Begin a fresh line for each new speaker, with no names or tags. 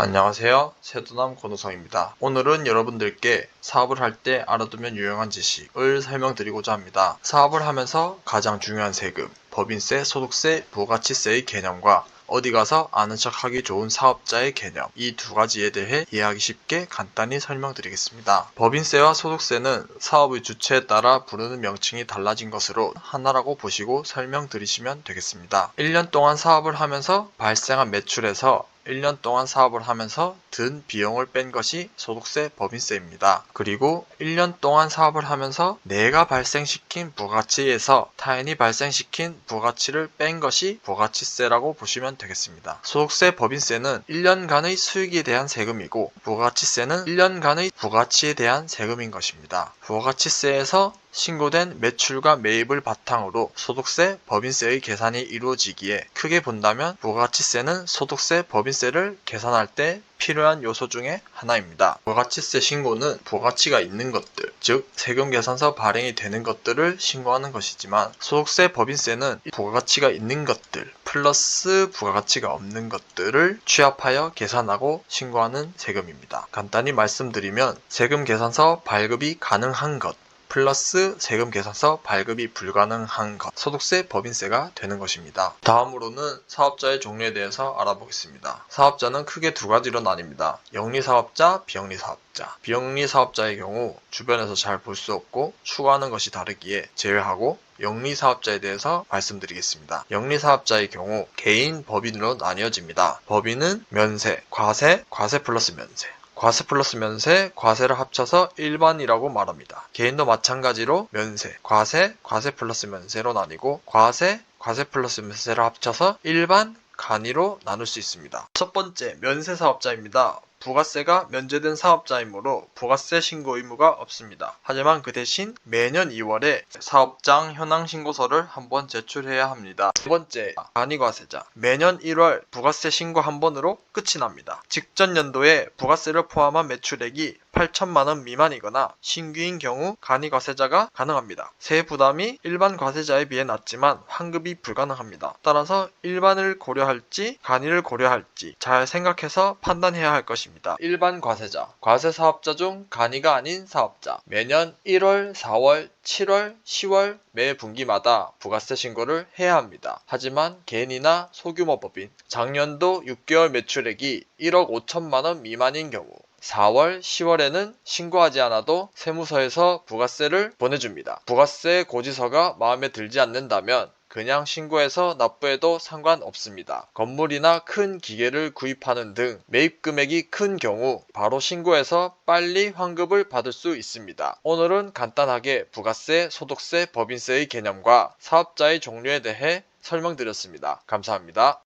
안녕하세요. 세도남 권우성입니다. 오늘은 여러분들께 사업을 할 때 알아두면 유용한 지식을 설명드리고자 합니다. 사업을 하면서 가장 중요한 세금, 법인세, 소득세, 부가치세의 개념과 어디 가서 아는 척 하기 좋은 사업자의 개념, 이 두 가지에 대해 이해하기 쉽게 간단히 설명드리겠습니다. 법인세와 소득세는 사업의 주체에 따라 부르는 명칭이 달라진 것으로 하나라고 보시고 설명드리시면 되겠습니다. 1년 동안 사업을 하면서 발생한 매출에서 1년 동안 사업을 하면서 든 비용을 뺀 것이 소득세, 법인세입니다. 그리고 1년 동안 사업을 하면서 내가 발생시킨 부가치에서 타인이 발생시킨 부가치를 뺀 것이 부가치세라고 보시면 되겠습니다. 소득세, 법인세는 1년간의 수익에 대한 세금이고 부가치세는 1년간의 부가치에 대한 세금인 것입니다. 부가치세에서 신고된 매출과 매입을 바탕으로 소득세, 법인세의 계산이 이루어지기에 크게 본다면 부가치세는 소득세, 법인세를 계산할 때 필요한 요소 중에 하나입니다. 부가치세 신고는 부가치가 있는 것들, 즉 세금계산서 발행이 되는 것들을 신고하는 것이지만 소득세, 법인세는 부가치가 있는 것들 플러스 부가치가 없는 것들을 취합하여 계산하고 신고하는 세금입니다. 간단히 말씀드리면 세금계산서 발급이 가능한 것 플러스 세금계산서 발급이 불가능한 것, 소득세, 법인세가 되는 것입니다. 다음으로는 사업자의 종류에 대해서 알아보겠습니다. 사업자는 크게 두 가지로 나뉩니다. 영리사업자, 비영리사업자. 비영리사업자의 경우 주변에서 잘 볼 수 없고 추구하는 것이 다르기에 제외하고 영리사업자에 대해서 말씀드리겠습니다. 영리사업자의 경우 개인, 법인으로 나뉘어집니다. 법인은 면세, 과세, 과세 플러스 면세. 과세 플러스 면세, 과세를 합쳐서 일반이라고 말합니다. 개인도 마찬가지로 면세, 과세, 과세 플러스 면세로 나뉘고 과세, 과세 플러스 면세를 합쳐서 일반, 간이로 나눌 수 있습니다. 첫 번째, 면세 사업자입니다. 부가세가 면제된 사업자이므로 부가세 신고 의무가 없습니다. 하지만 그 대신 매년 2월에 사업장 현황 신고서를 한번 제출해야 합니다. 두 번째, 간이과세자. 매년 1월 부가세 신고 한 번으로 끝이 납니다. 직전 연도에 부가세를 포함한 매출액이 8천만원 미만이거나 신규인 경우 간이과세자가 가능합니다. 세액 부담이 일반 과세자에 비해 낮지만 환급이 불가능합니다. 따라서 일반을 고려할지 간이를 고려할지 잘 생각해서 판단해야 할 것입니다. 일반 과세자, 과세 사업자 중 간이가 아닌 사업자. 매년 1월, 4월, 7월, 10월 매 분기마다 부가세 신고를 해야 합니다. 하지만 개인이나 소규모 법인, 작년도 6개월 매출액이 1억 5천만원 미만인 경우 4월, 10월에는 신고하지 않아도 세무서에서 부가세를 보내줍니다. 부가세 고지서가 마음에 들지 않는다면 그냥 신고해서 납부해도 상관없습니다. 건물이나 큰 기계를 구입하는 등 매입 금액이 큰 경우 바로 신고해서 빨리 환급을 받을 수 있습니다. 오늘은 간단하게 부가세, 소득세, 법인세의 개념과 사업자의 종류에 대해 설명드렸습니다. 감사합니다.